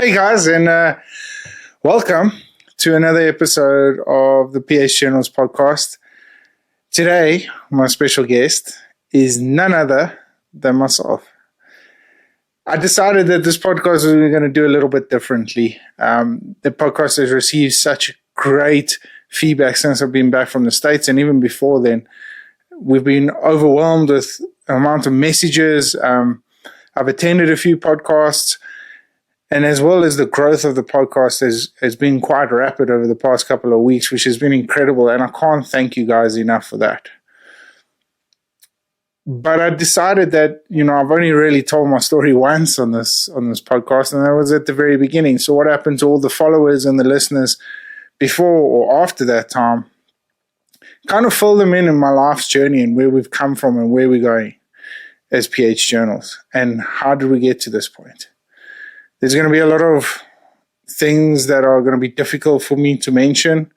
Hey guys, and welcome to another episode of the PH Journals podcast. Today, my special guest is none other than myself. I decided that this podcast we were going to do a little bit differently. The podcast has received such great feedback since I've been back from the States, and even before then, we've been overwhelmed with the amount of messages. I've attended a few podcasts. And as well as the growth of the podcast has been quite rapid over the past couple of weeks, which has been incredible. And I can't thank you guys enough for that. But I decided that, I've only really told my story once on this podcast, and that was at the very beginning. So what happened to all the followers and the listeners before or after that time? Kind of fill them in my life's journey and where we've come from and where we're going as PH Journals. And how did we get to this point? There's going to be a lot of things that are going to be difficult for me to mention,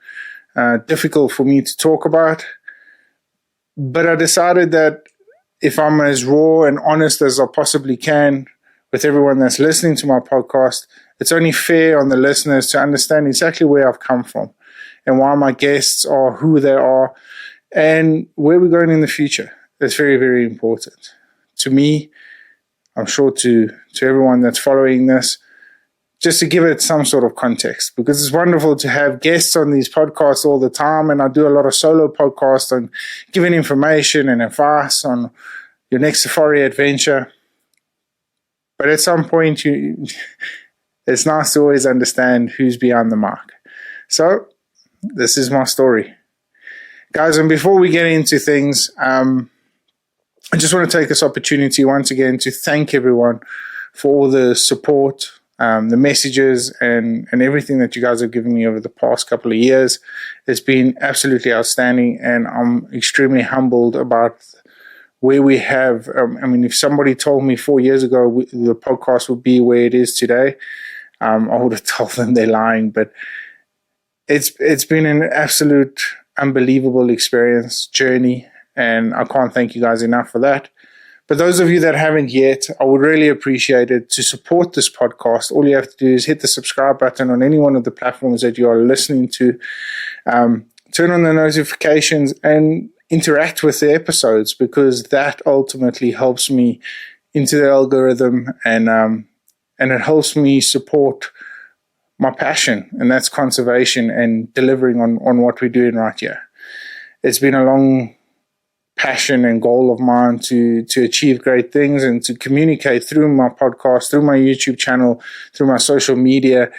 difficult for me to talk about. But I decided that if I'm as raw and honest as I possibly can with everyone that's listening to my podcast, it's only fair on the listeners to understand exactly where I've come from and why my guests are who they are and where we're going in the future. That's very, very important to me. I'm sure to everyone that's following this, just to give it some sort of context, because it's wonderful to have guests on these podcasts all the time. And I do a lot of solo podcasts on giving information and advice on your next safari adventure. But at some point, it's nice to always understand who's beyond the mark. So this is my story. Guys, and before we get into things, I just want to take this opportunity once again to thank everyone for all the support, the messages, and everything that you guys have given me over the past couple of years. It's been absolutely outstanding, and I'm extremely humbled about where we have. If somebody told me 4 years ago the podcast would be where it is today, I would have told them they're lying. But it's been an absolute unbelievable experience, journey. And I can't thank you guys enough for that. But those of you that haven't yet, I would really appreciate it to support this podcast. All you have to do is hit the subscribe button on any one of the platforms that you are listening to. Turn on the notifications and interact with the episodes, because that ultimately helps me into the algorithm and it helps me support my passion, and that's conservation and delivering on what we're doing right here. It's been a long passion and goal of mine to achieve great things and to communicate through my podcast, through my YouTube channel, through my social media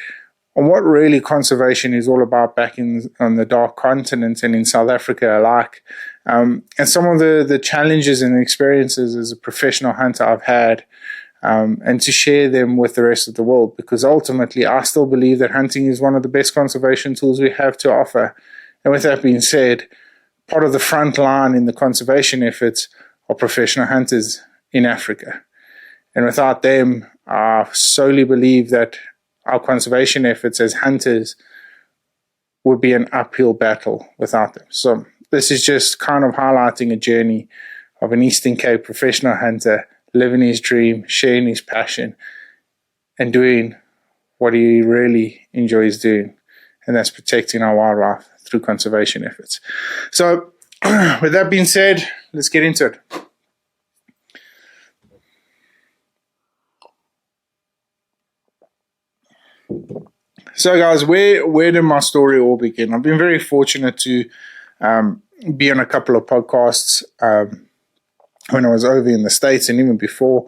on what really conservation is all about back on the dark continent and in South Africa alike. And some of the challenges and experiences as a professional hunter I've had, and to share them with the rest of the world, because ultimately I still believe that hunting is one of the best conservation tools we have to offer. And with that being said, part of the front line in the conservation efforts are professional hunters in Africa. And without them, I solely believe that our conservation efforts as hunters would be an uphill battle without them. So this is just kind of highlighting a journey of an Eastern Cape professional hunter living his dream, sharing his passion, and doing what he really enjoys doing. And that's protecting our wildlife through conservation efforts. So with that being said, let's get into it. So guys, where did my story all begin? I've been very fortunate to be on a couple of podcasts when I was over in the States, and even before.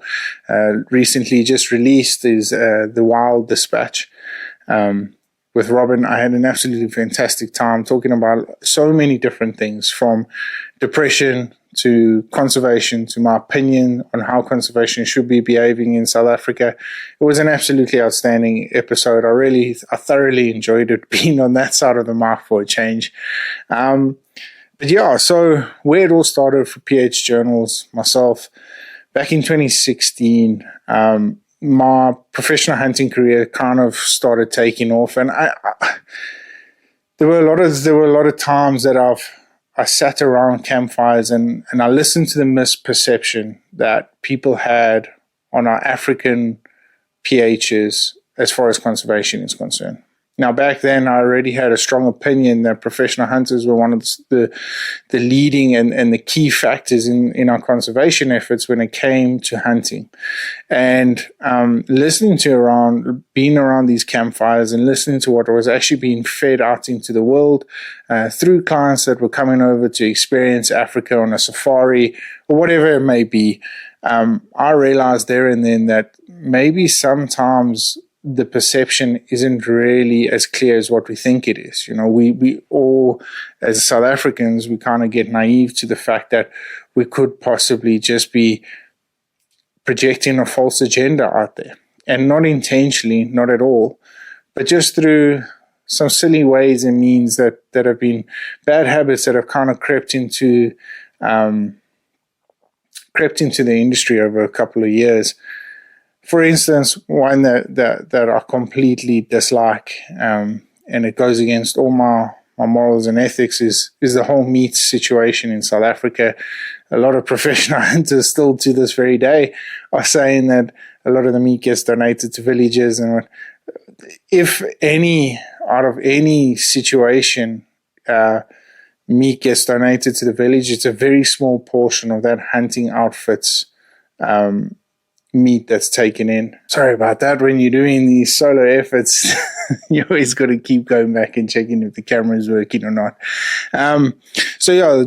Recently just released is The Wild Dispatch. With Robin, I had an absolutely fantastic time talking about so many different things, from depression to conservation to my opinion on how conservation should be behaving in South Africa. It was an absolutely outstanding episode. I thoroughly enjoyed it, being on that side of the mark for a change. But yeah, so where it all started for PH Journals, myself, back in 2016, my professional hunting career kind of started taking off, and there were a lot of times that I sat around campfires and I listened to the misperception that people had on our African PHs as far as conservation is concerned. Now, back then, I already had a strong opinion that professional hunters were one of the leading and the key factors in our conservation efforts when it came to hunting. And being around these campfires and listening to what was actually being fed out into the world through clients that were coming over to experience Africa on a safari or whatever it may be, I realized there and then that maybe sometimes the perception isn't really as clear as what we think it is. We all, as South Africans, we kind of get naive to the fact that we could possibly just be projecting a false agenda out there. And not intentionally, not at all, but just through some silly ways and means that have been bad habits that have kind of crept into the industry over a couple of years. For instance, one that I completely dislike, and it goes against all my morals and ethics, is the whole meat situation in South Africa. A lot of professional hunters still to this very day are saying that a lot of the meat gets donated to villages. And if out of any situation, meat gets donated to the village, it's a very small portion of that hunting outfit's meat that's taken in. Sorry about that. When you're doing these solo efforts, you always got to keep going back and checking if the camera is working or not.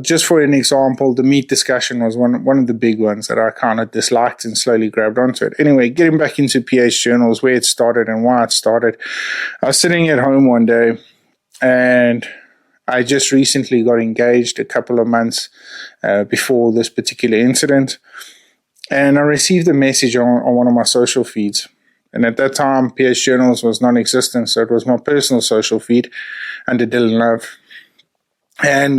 Just for an example, the meat discussion was one of the big ones that I kind of disliked and slowly grabbed onto it. Anyway, getting back into PH journals, where it started and why it started. I was sitting at home one day and I just recently got engaged a couple of months before this particular incident. And I received a message on one of my social feeds. And at that time, PH Journals was non-existent, so it was my personal social feed under Dylan Love. And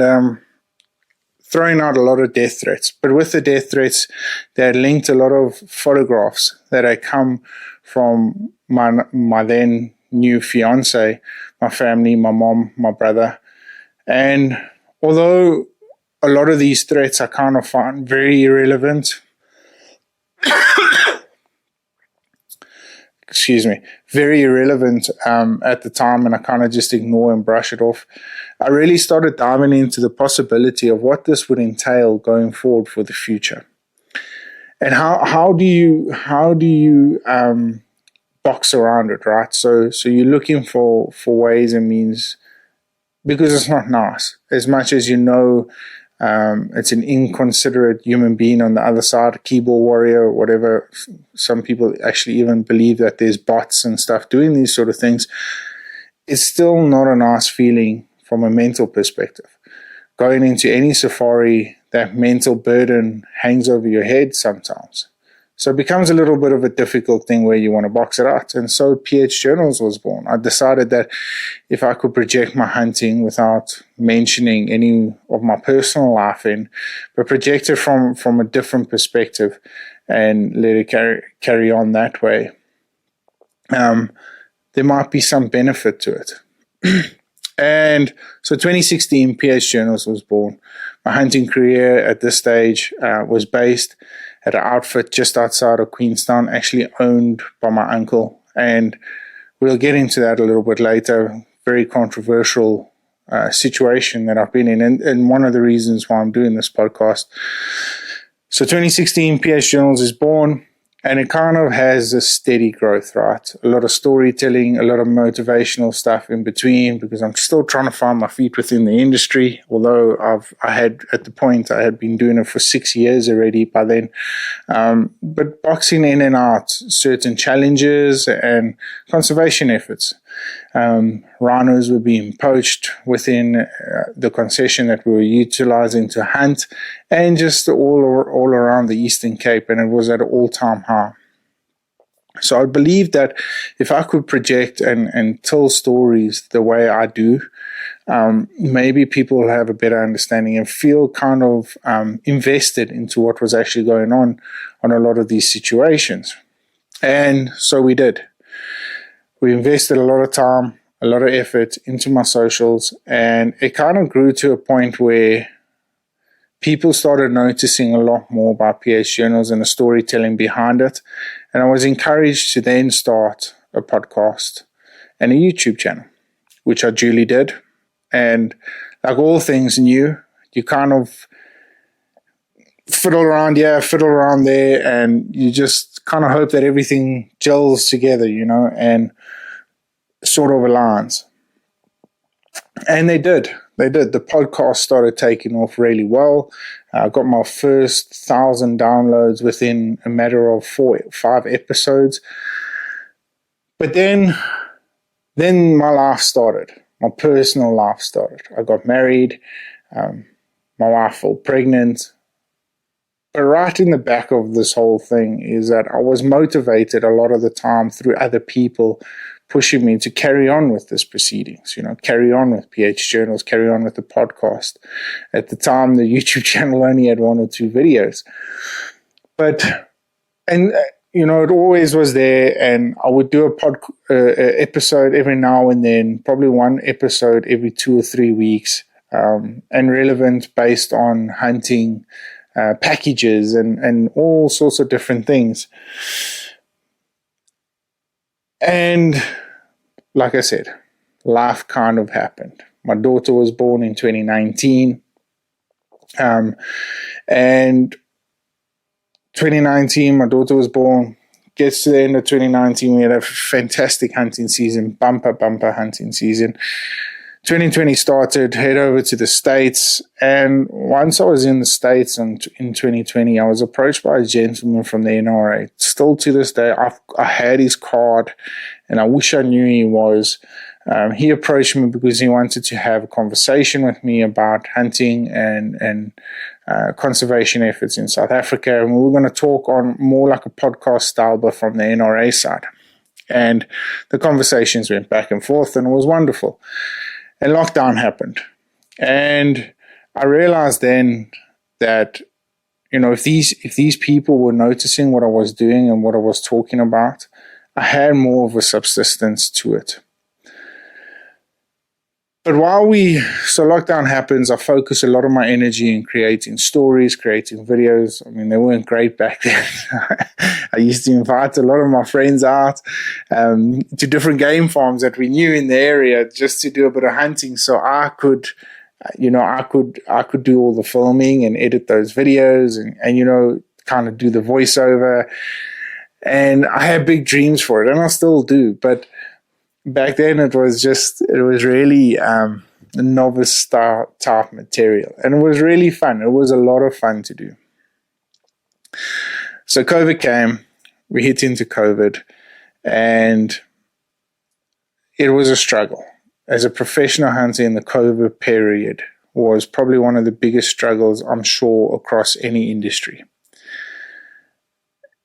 throwing out a lot of death threats. But with the death threats, they had linked a lot of photographs that had come from my then new fiance, my family, my mom, my brother. And although a lot of these threats I kind of found very irrelevant, very irrelevant at the time, and I kind of just ignore and brush it off, I really started diving into the possibility of what this would entail going forward for the future. And how do you box around it, right? So you're looking for ways and means, because it's not nice. As much as it's an inconsiderate human being on the other side, a keyboard warrior or whatever. Some people actually even believe that there's bots and stuff doing these sort of things. It's still not a nice feeling from a mental perspective. Going into any safari, that mental burden hangs over your head sometimes. So it becomes a little bit of a difficult thing where you want to box it out. And so PH Journals was born. I decided that if I could project my hunting without mentioning any of my personal life in, but project it from a different perspective and let it carry on that way, there might be some benefit to it. And so 2016, PH Journals was born. My hunting career at this stage was based at an outfit just outside of Queenstown, actually owned by my uncle. And we'll get into that a little bit later. Very controversial situation that I've been in, and one of the reasons why I'm doing this podcast. So 2016, PH Journals is born, and it kind of has a steady growth, right? A lot of storytelling, a lot of motivational stuff in between, because I'm still trying to find my feet within the industry, although I had been doing it for 6 years already by then. But boxing in and out certain challenges and conservation efforts. Rhinos were being poached within the concession that we were utilizing to hunt, and just all around the Eastern Cape, and it was at an all-time high. So I believe that if I could project and tell stories the way I do, maybe people will have a better understanding and feel kind of invested into what was actually going on a lot of these situations. And so we did. We invested a lot of time, a lot of effort into my socials, and it kind of grew to a point where people started noticing a lot more about PH Journals and the storytelling behind it. And I was encouraged to then start a podcast and a YouTube channel, which I duly did. And like all things new, you kind of fiddle around here, fiddle around there, and you just kind of hope that everything gels together, and sort of aligns. And they did. The podcast started taking off really well. I got my first 1,000 downloads within a matter of 5 episodes. But then my life started. My personal life started. I got married. My wife fell pregnant. But right in the back of this whole thing is that I was motivated a lot of the time through other people pushing me to carry on with this proceedings, carry on with PH Journals, carry on with the podcast. At the time, the YouTube channel only had 1 or 2 videos. It always was there, and I would do a episode every now and then, probably 1 episode every 2 or 3 weeks, and relevant based on hunting, packages and all sorts of different things. And like I said, life kind of happened. My daughter was born in 2019. And 2019, my daughter was born. Gets to the end of 2019, we had a fantastic hunting season, bumper hunting season. 2020 started, head over to the States, and once I was in the States and in 2020, I was approached by a gentleman from the NRA. Still to this day, I had his card, and I wish I knew he was. He approached me because he wanted to have a conversation with me about hunting and conservation efforts in South Africa, and we were going to talk on more like a podcast style, but from the NRA side. And the conversations went back and forth, and it was wonderful. And lockdown happened. And I realized then that, if these people were noticing what I was doing and what I was talking about, I had more of a subsistence to it. But so lockdown happens, I focus a lot of my energy in creating stories, creating videos. I mean, they weren't great back then. I used to invite a lot of my friends out to different game farms that we knew in the area just to do a bit of hunting. So I could do all the filming and edit those videos and kind of do the voiceover. And I had big dreams for it, and I still do. But back then, it was really novice type material, and it was really fun. It was a lot of fun to do. So COVID came, we hit into COVID, and it was a struggle. As a professional hunter in the COVID period was probably one of the biggest struggles, I'm sure, across any industry.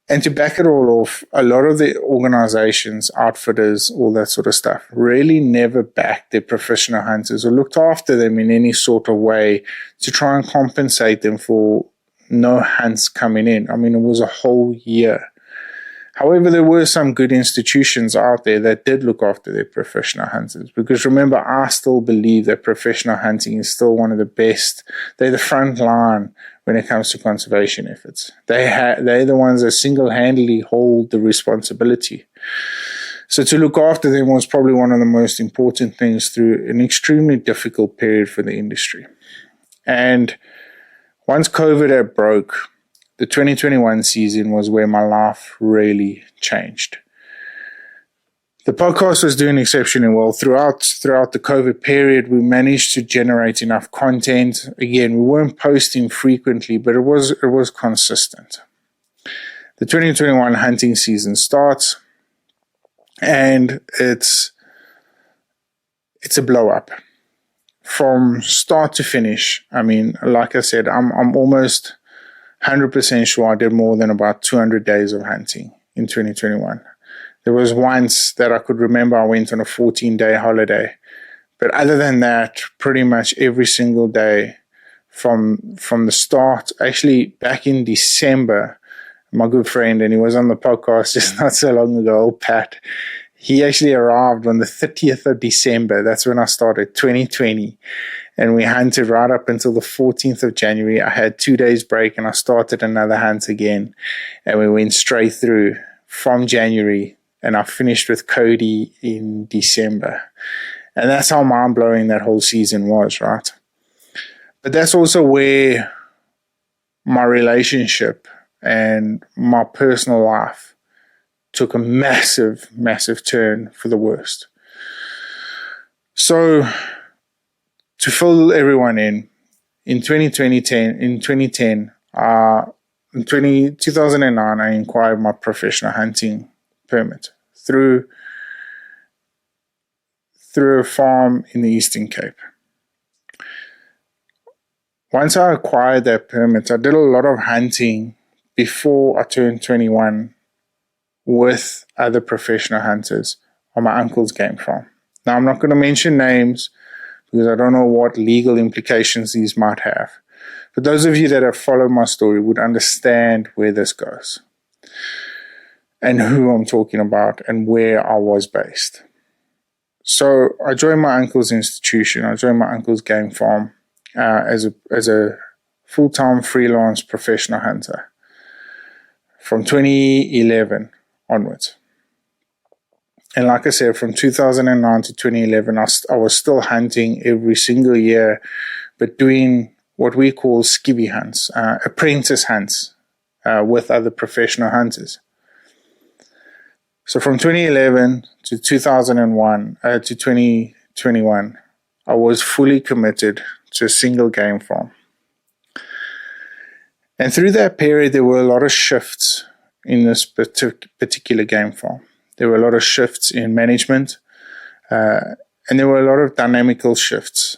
And to back it all off, a lot of the organizations, outfitters, all that sort of stuff, really never backed their professional hunters or looked after them in any sort of way to try and compensate them for no hunts coming in. I mean, it was a whole year. However, there were some good institutions out there that did look after their professional hunters, because remember, I still believe that professional hunting is still one of the best. They're the front line when it comes to conservation efforts. They're the ones that single-handedly hold the responsibility. So to look after them was probably one of the most important things through an extremely difficult period for the industry. And once COVID had broke, the 2021 season was where my life really changed. The podcast was doing exceptionally well. Throughout the COVID period, we managed to generate enough content. Again, we weren't posting frequently, but it was consistent. The 2021 hunting season starts, and it's a blow up from start to finish. I mean, like I said, I'm almost 100% sure I did more than about 200 days of hunting in 2021. There was once that I could remember I went on a 14-day holiday. But other than that, pretty much every single day from the start, actually back in December, my good friend, and he was on the podcast just not so long ago, old Pat, he actually arrived on the 30th of December. That's when I started 2020. And we hunted right up until the 14th of January. I had 2 days break and I started another hunt again. And we went straight through from January and I finished with Cody in December. And that's how mind-blowing that whole season was, right? But that's also where my relationship and my personal life took a massive, massive turn for the worst. So, to fill everyone in 2010, in 2009, I acquired my professional hunting permit through a farm in the Eastern Cape. Once I acquired that permit, I did a lot of hunting before I turned 21 with other professional hunters on my uncle's game farm. Now, I'm not going to mention names because I don't know what legal implications these might have. But those of you that have followed my story would understand where this goes and who I'm talking about and where I was based. So I joined my uncle's institution. I joined my uncle's game farm as a full-time freelance professional hunter from 2011 onwards. And like I said, from 2009 to 2011, I was still hunting every single year, but doing what we call skivvy hunts, apprentice hunts with other professional hunters. So from 2011 to 2001 to 2021, I was fully committed to a single game farm. And through that period, there were a lot of shifts in this particular game farm. There were a lot of shifts in management, and there were a lot of dynamical shifts.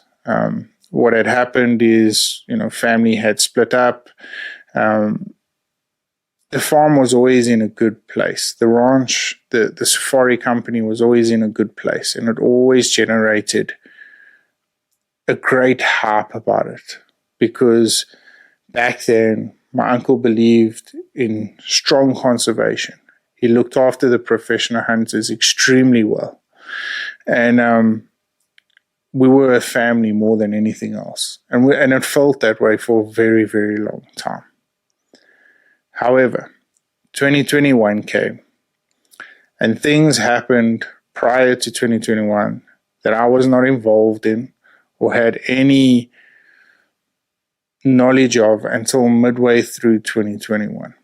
What had happened is, family had split up. The farm was always in a good place. The ranch, the safari company was always in a good place, and it always generated a great hype about it because back then my uncle believed in strong conservation. He looked after the professional hunters extremely well. And we were a family more than anything else. And it felt that way for a very, very long time. However, 2021 came and things happened prior to 2021 that I was not involved in or had any knowledge of until midway through 2021.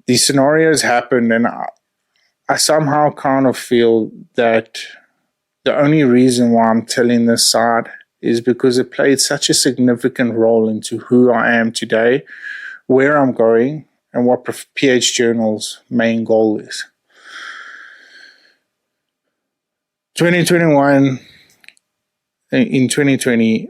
These scenarios happened, and I somehow kind of feel that the only reason why I'm telling this side is because it played such a significant role into who I am today, where I'm going, and what PH Journal's main goal is. 2021, in 2020,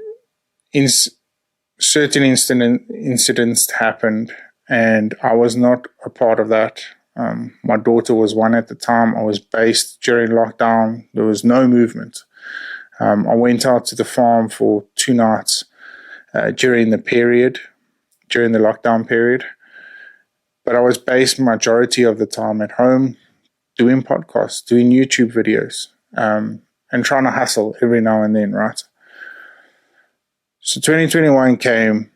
certain incidents happened, and I was not a part of that. My daughter was one at the time. I was based during lockdown. There was no movement. I went out to the farm for 2 nights during the lockdown period. But I was based majority of the time at home, doing podcasts, doing YouTube videos, and trying to hustle every now and then, right? So 2021 came,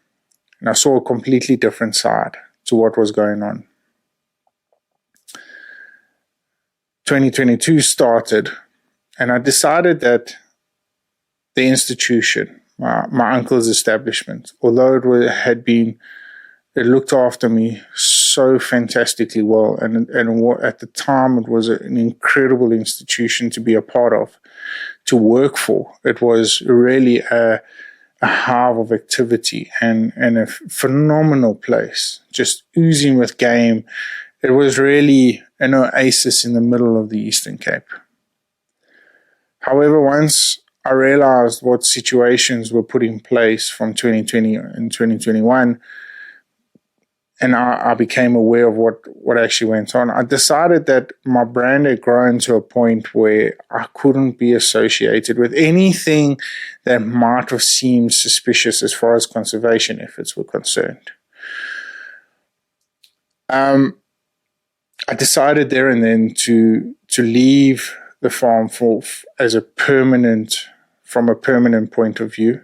and I saw a completely different side to what was going on. 2022 started, and I decided that the institution, my uncle's establishment, although it looked after me so fantastically well, and at the time it was an incredible institution to be a part of, to work for. It was really a hive of activity and a phenomenal place, just oozing with game. It was really an oasis in the middle of the Eastern Cape. However, once I realized what situations were put in place from 2020 and 2021, and I became aware of what actually went on, I decided that my brand had grown to a point where I couldn't be associated with anything that might have seemed suspicious as far as conservation efforts were concerned. I decided there and then to leave the farm from a permanent point of view.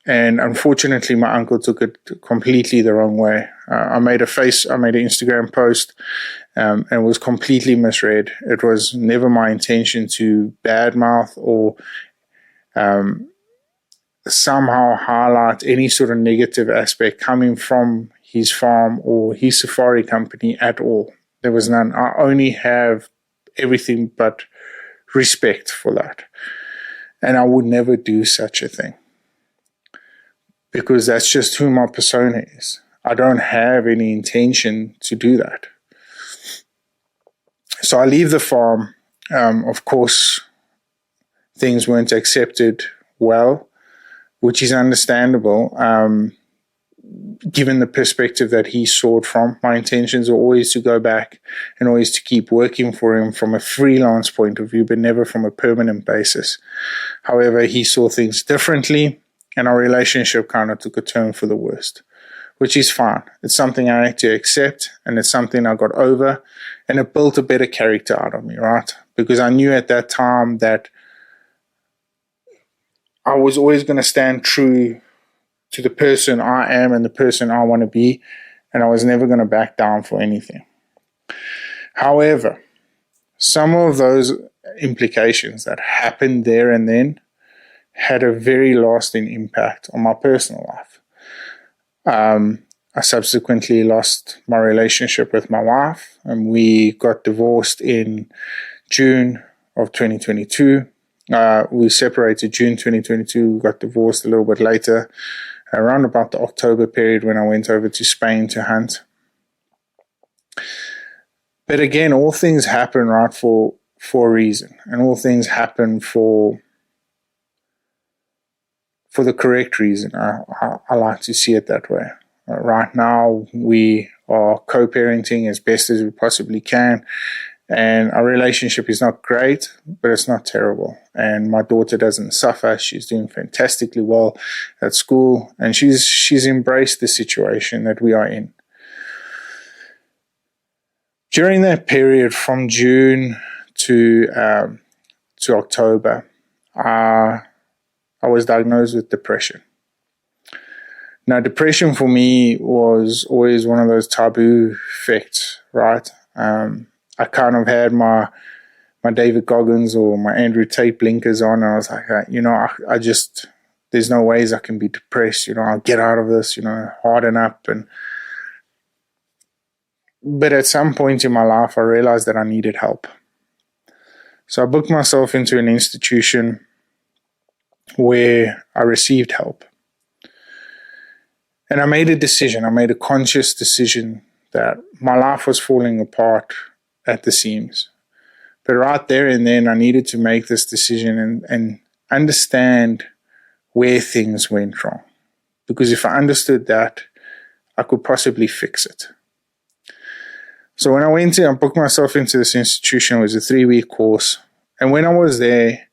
And unfortunately, my uncle took it completely the wrong way. I made an Instagram post, and was completely misread. It was never my intention to badmouth or somehow highlight any sort of negative aspect coming from his farm or his safari company at all. There was none. I only have everything but respect for that. And I would never do such a thing, because that's just who my persona is. I don't have any intention to do that. So I leave the farm. Of course, things weren't accepted well, which is understandable, given the perspective that he saw it from. My intentions were always to go back and always to keep working for him from a freelance point of view, but never from a permanent basis. However, he saw things differently, and our relationship kind of took a turn for the worst, which is fine. It's something I had to accept, and it's something I got over, and it built a better character out of me, right? Because I knew at that time that I was always going to stand true to the person I am and the person I want to be, and I was never going to back down for anything. However, some of those implications that happened there and then had a very lasting impact on my personal life. I subsequently lost my relationship with my wife, and we got divorced in June of 2022. We separated June 2022, we got divorced a little bit later, around about the October period when I went over to Spain to hunt. But again, all things happen, right, for a reason, and all things happen for the correct reason. I like to see it that way. Right now, we are co-parenting as best as we possibly can, and our relationship is not great, but it's not terrible. And my daughter doesn't suffer. She's doing fantastically well at school, and she's embraced the situation that we are in. During that period from June to October, I was diagnosed with depression. Now, depression for me was always one of those taboo effects, right? I kind of had my David Goggins or my Andrew Tate blinkers on, and I was like, I just, there's no ways I can be depressed. I'll get out of this, harden up. But at some point in my life, I realized that I needed help. So I booked myself into an institution where I received help. And I made a decision. I made a conscious decision that my life was falling apart at the seams. But right there and then, I needed to make this decision and understand where things went wrong. Because if I understood that, I could possibly fix it. So when I booked myself into this institution, it was a 3-week course. And when I was there,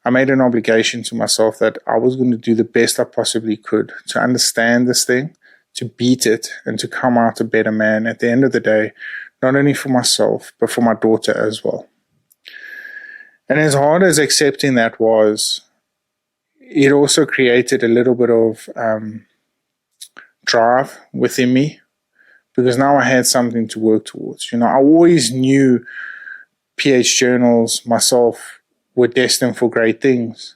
I made an obligation to myself that I was going to do the best I possibly could to understand this thing, to beat it, and to come out a better man at the end of the day, not only for myself, but for my daughter as well. And as hard as accepting that was, it also created a little bit of drive within me, because now I had something to work towards. I always knew PH journals myself were destined for great things,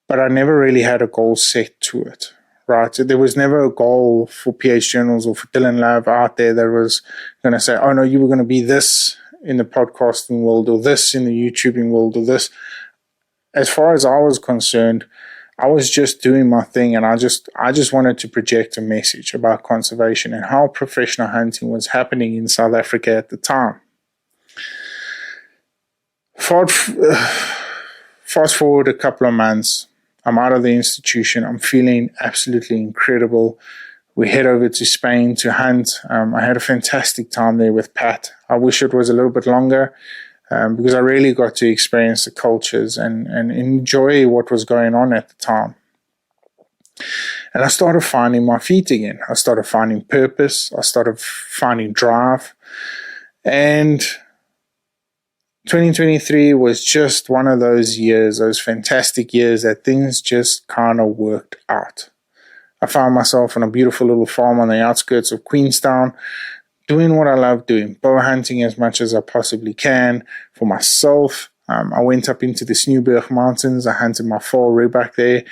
but I never really had a goal set to it, right? So there was never a goal for PH journals or for Dylan Love out there that was going to say, oh no, you were going to be this in the podcasting world, or this in the YouTubing world, or this. As far as I was concerned, I was just doing my thing, and I just wanted to project a message about conservation and how professional hunting was happening in South Africa at the time. Fast forward a couple of months, I'm out of the institution. I'm feeling absolutely incredible. We head over to Spain to hunt. I had a fantastic time there with Pat. I wish it was a little bit longer, because I really got to experience the cultures and enjoy what was going on at the time. And I started finding my feet again. I started finding purpose. I started finding drive. And 2023 was just one of those years, those fantastic years that things just kind of worked out. I found myself on a beautiful little farm on the outskirts of Queenstown, doing what I love doing, bow hunting as much as I possibly can for myself. I went up into the Snowberg Mountains. I hunted my fall back there.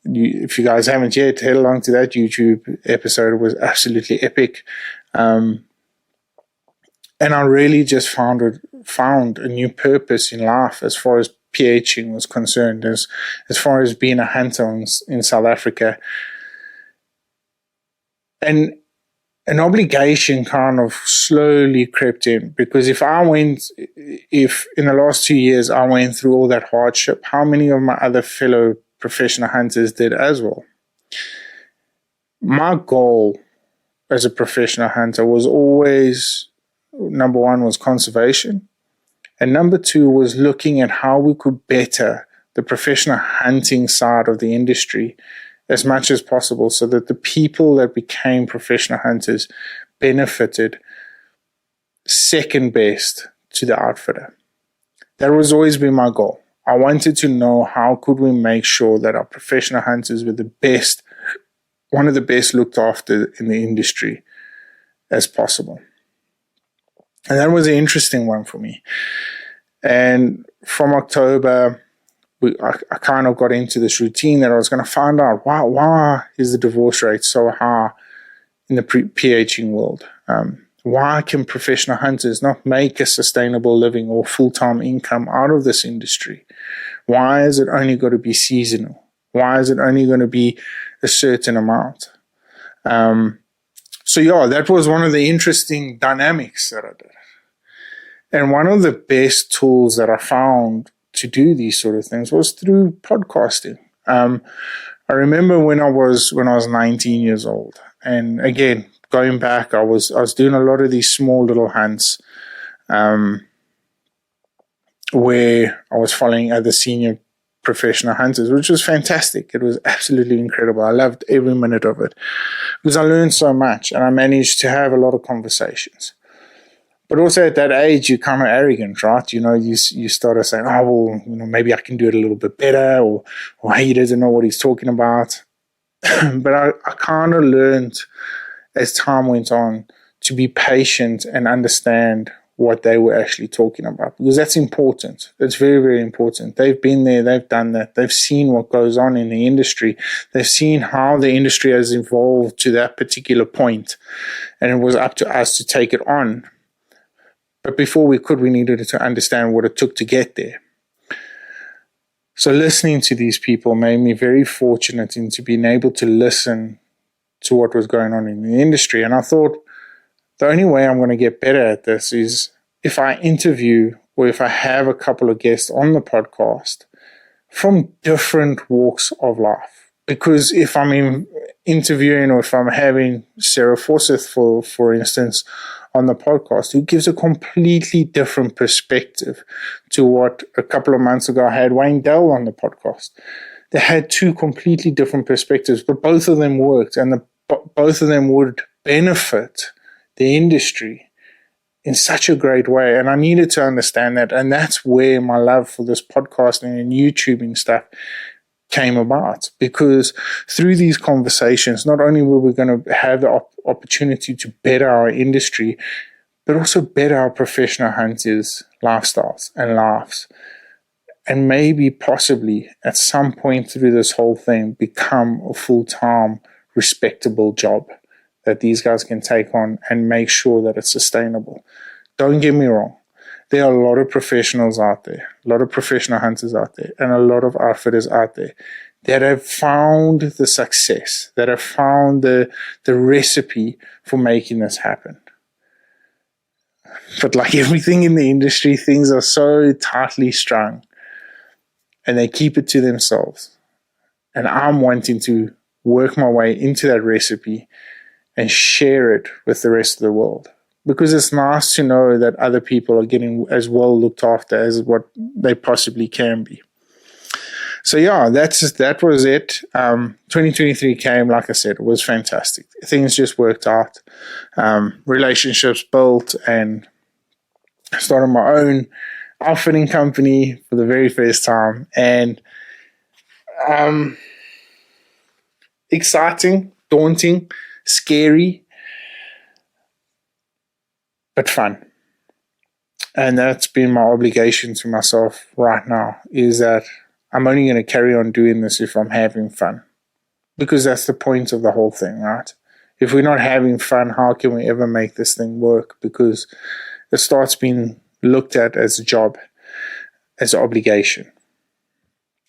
If you guys haven't yet, head along to that YouTube episode. It was absolutely epic. And I really just found a new purpose in life as far as PHing was concerned, as far as being a hunter in South Africa. And an obligation kind of slowly crept in, because if in the last 2 years I went through all that hardship, how many of my other fellow professional hunters did as well? My goal as a professional hunter was always, number one was conservation, and number two was looking at how we could better the professional hunting side of the industry as much as possible, so that the people that became professional hunters benefited second best to the outfitter. That was always been my goal. I wanted to know how could we make sure that our professional hunters were the best, one of the best looked after in the industry as possible. And that was an interesting one for me. And from October, I kind of got into this routine that I was going to find out why is the divorce rate so high in the PHing world? Why can professional hunters not make a sustainable living or full-time income out of this industry? Why is it only going to be seasonal? Why is it only going to be a certain amount? So that was one of the interesting dynamics that I did. And one of the best tools that I found to do these sort of things was through podcasting. I remember when I was 19 years old, and again, going back, I was doing a lot of these small little hunts, where I was following other senior professional hunters, which was fantastic. It was absolutely incredible. I loved every minute of it because I learned so much, and I managed to have a lot of conversations. But also at that age, you're kind of arrogant, right? You started saying, oh, well, maybe I can do it a little bit better, or he doesn't know what he's talking about. But I kind of learned as time went on to be patient and understand what they were actually talking about, because that's important. It's very, very important. They've been there, they've done that, they've seen what goes on in the industry, they've seen how the industry has evolved to that particular point, and it was up to us to take it on. But before we needed to understand what it took to get there. So listening to these people made me very fortunate into being able to listen to what was going on in the industry. And I thought the only way I'm going to get better at this is if I interview, or if I have a couple of guests on the podcast from different walks of life. Because if I'm interviewing, or if I'm having Sarah Forsyth, for instance, on the podcast, who gives a completely different perspective to what a couple of months ago I had Wayne Dell on the podcast. They had two completely different perspectives, but both of them worked, and both of them would benefit the industry in such a great way. And I needed to understand that, and that's where my love for this podcasting and YouTubing stuff came about, because through these conversations, not only were we going to have the opportunity to better our industry, but also better our professional hunters' lifestyles and lives, and maybe possibly at some point through this whole thing become a full-time respectable job that these guys can take on and make sure that it's sustainable. Don't get me wrong. There are a lot of professionals out there, a lot of professional hunters out there, and a lot of outfitters out there that have found the success, that have found the recipe for making this happen. But like everything in the industry, things are so tightly strung, and they keep it to themselves. And I'm wanting to work my way into that recipe and share it with the rest of the world. Because it's nice to know that other people are getting as well looked after as what they possibly can be. So that was it. 2023 came, like I said, it was fantastic. Things just worked out. Relationships built, and I started my own outfitting company for the very first time. And exciting, daunting, scary, but fun. And that's been my obligation to myself right now, is that I'm only going to carry on doing this if I'm having fun. Because that's the point of the whole thing, right? If we're not having fun, how can we ever make this thing work? Because it starts being looked at as a job, as an obligation.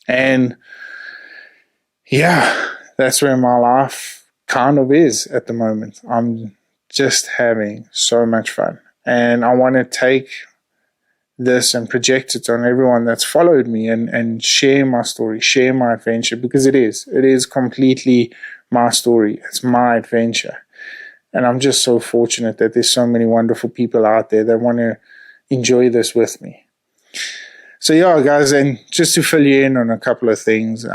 And yeah, that's where my life kind of is at the moment. I'm just having so much fun. And I want to take this and project it on everyone that's followed me and share my story, share my adventure, because it is completely my story. It's my adventure. And I'm just so fortunate that there's so many wonderful people out there that want to enjoy this with me. So yeah, guys, and just to fill you in on a couple of things,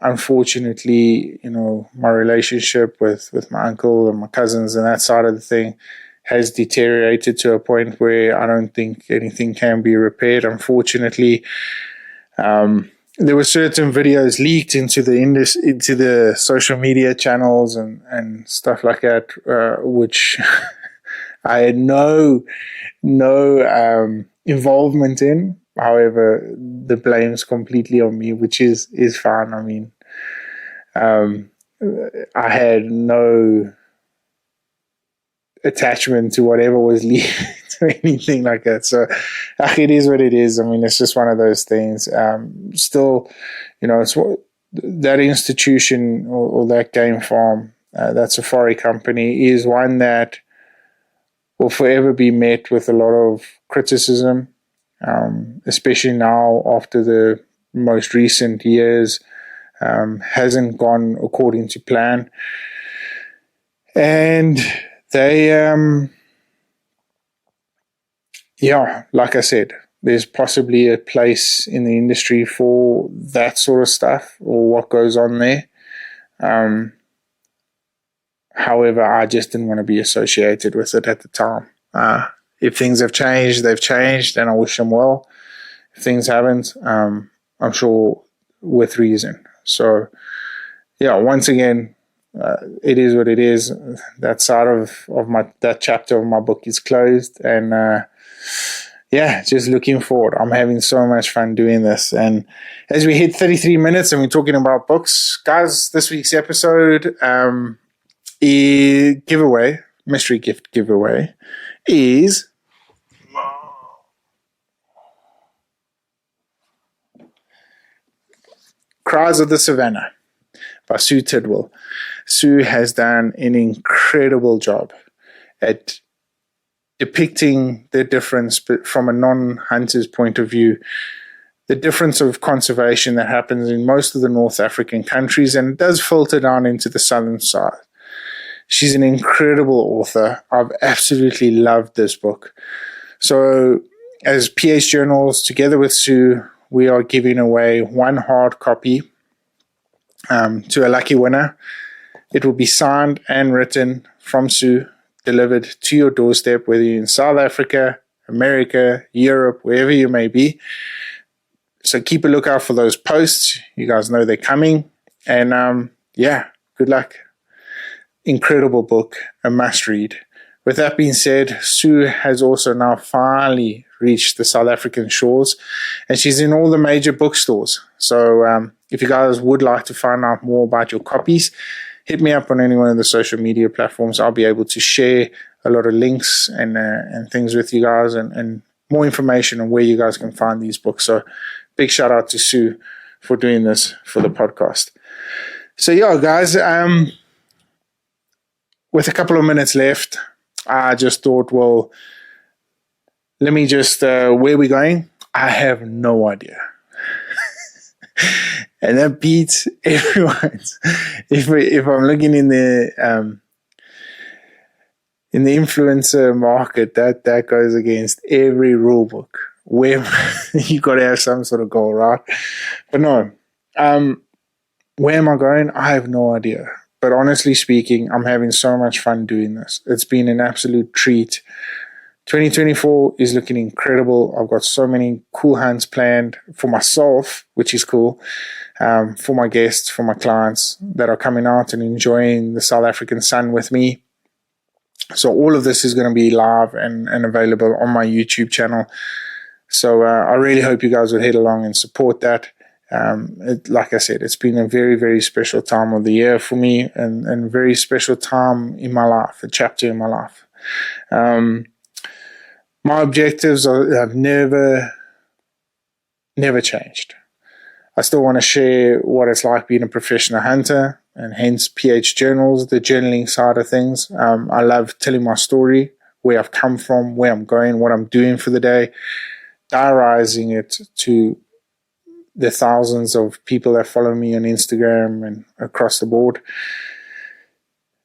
unfortunately, my relationship with my uncle and my cousins and that side of the thing has deteriorated to a point where I don't think anything can be repaired. Unfortunately, there were certain videos leaked into the social media channels and stuff like that, which I had no involvement in. However, the blame's completely on me, which is fine. I mean, I had no attachment to whatever was leading to anything like that. So it is what it is. I mean, it's just one of those things. Still, it's that institution or that game farm, that safari company, is one that will forever be met with a lot of criticism, especially now after the most recent years. Hasn't gone according to plan. And they, like I said, there's possibly a place in the industry for that sort of stuff or what goes on there. However, I just didn't want to be associated with it at the time. If things have changed, they've changed, and I wish them well. If things haven't, I'm sure with reason. So, yeah, once again, it is what it is. That side of that chapter of my book is closed, and just looking forward. I'm having so much fun doing this, and as we hit 33 minutes and we're talking about books, guys, this week's episode, mystery gift giveaway, is Cries of the Savannah by Sue Tidwell. Sue has done an incredible job at depicting the difference, but from a non-hunter's point of view, the difference of conservation that happens in most of the North African countries, and it does filter down into the southern side. She's an incredible author. I've absolutely loved this book. So as PH Journals, together with Sue, we are giving away one hard copy to a lucky winner. It will be signed and written from Sue, delivered to your doorstep, whether you're in South Africa, America, Europe, wherever you may be. So keep a lookout for those posts. You guys know they're coming. And good luck. Incredible book, a must read. With that being said, Sue has also now finally reached the South African shores, and she's in all the major bookstores. So if you guys would like to find out more about your copies, hit me up on any one of the social media platforms. I'll be able to share a lot of links and things with you guys, and more information on where you guys can find these books. So big shout out to Sue for doing this for the podcast. So guys, with a couple of minutes left, I just thought, well, let me just, where are we going? I have no idea. And that beats everyone's. If I'm looking in the influencer market, that goes against every rule book. Where you got to have some sort of goal, right? But no, where am I going? I have no idea. But honestly speaking, I'm having so much fun doing this. It's been an absolute treat 2024 is looking incredible. I've got so many cool hunts planned for myself, which is cool, for my guests, for my clients that are coming out and enjoying the South African sun with me. So all of this is going to be live and available on my YouTube channel. So I really hope you guys would head along and support that. Like I said, it's been a very, very special time of the year for me, and a very special time in my life, a chapter in my life. My objectives have never changed. I still want to share what it's like being a professional hunter, and hence PH Journals, the journaling side of things. I love telling my story, where I've come from, where I'm going, what I'm doing for the day, diarizing it to the thousands of people that follow me on Instagram and across the board.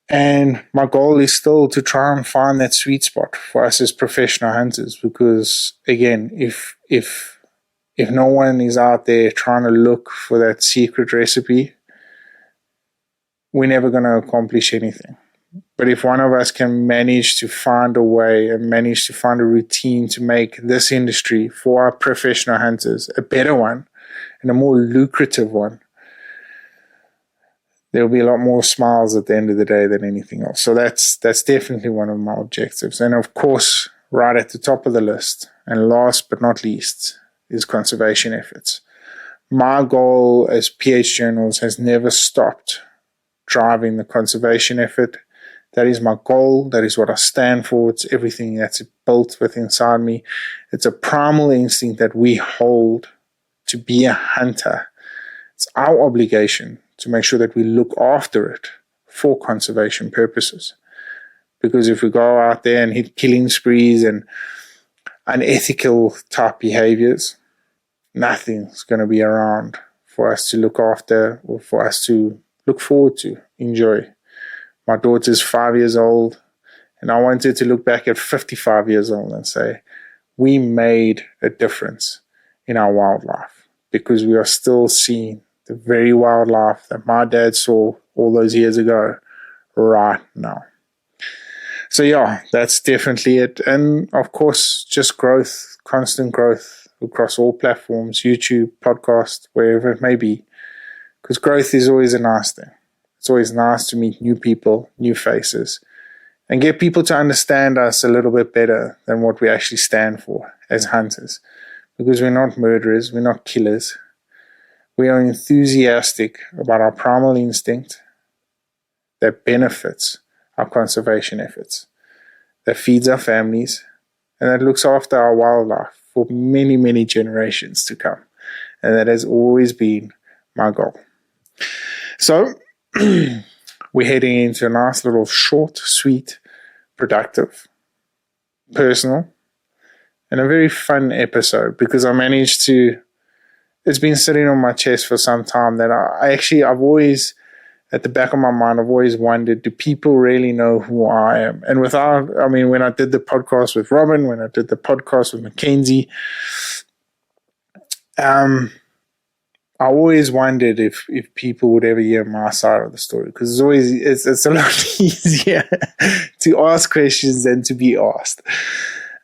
And my goal is still to try and find that sweet spot for us as professional hunters, because again, if no one is out there trying to look for that secret recipe, we're never going to accomplish anything. But if one of us can manage to find a way and manage to find a routine to make this industry for our professional hunters a better one and a more lucrative one, there'll be a lot more smiles at the end of the day than anything else. So that's definitely one of my objectives. And of course, right at the top of the list, and last but not least, is conservation efforts. My goal as PH Journals has never stopped driving the conservation effort. That is my goal. That is what I stand for. It's everything that's built within inside me. It's a primal instinct that we hold to be a hunter. It's our obligation to make sure that we look after it for conservation purposes. Because if we go out there and hit killing sprees and unethical type behaviors, nothing's going to be around for us to look after or for us to look forward to, enjoy. My daughter's 5 years old, and I wanted to look back at 55 years old and say, we made a difference in our wildlife, because we are still seeing the very wildlife that my dad saw all those years ago right now. So yeah, that's definitely it. And of course, just growth, constant growth across all platforms, YouTube, podcast, wherever it may be, because growth is always a nice thing. It's always nice to meet new people, new faces, and get people to understand us a little bit better than what we actually stand for as hunters. Because we're not murderers, we're not killers. We are enthusiastic about our primal instinct that benefits our conservation efforts, that feeds our families, and that looks after our wildlife for many, many generations to come. And that has always been my goal. So, we're heading into a nice little short, sweet, productive, personal, and a very fun episode, because I managed to, it's been sitting on my chest for some time that I've always, at the back of my mind, I've always wondered, do people really know who I am? And when I did the podcast with Robin, when I did the podcast with Mackenzie, I always wondered if people would ever hear my side of the story, because it's a lot easier to ask questions than to be asked.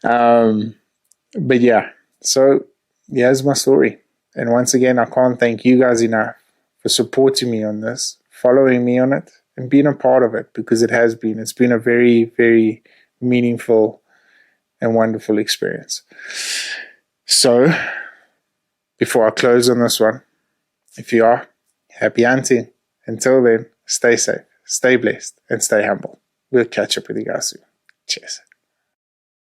But yeah, so here's my story. And once again, I can't thank you guys enough for supporting me on this, following me on it, and being a part of it, because it's been a very, very meaningful and wonderful experience. So, before I close on this one, if you are, happy hunting. Until then, stay safe, stay blessed, and stay humble. We'll catch up with you guys soon. Cheers.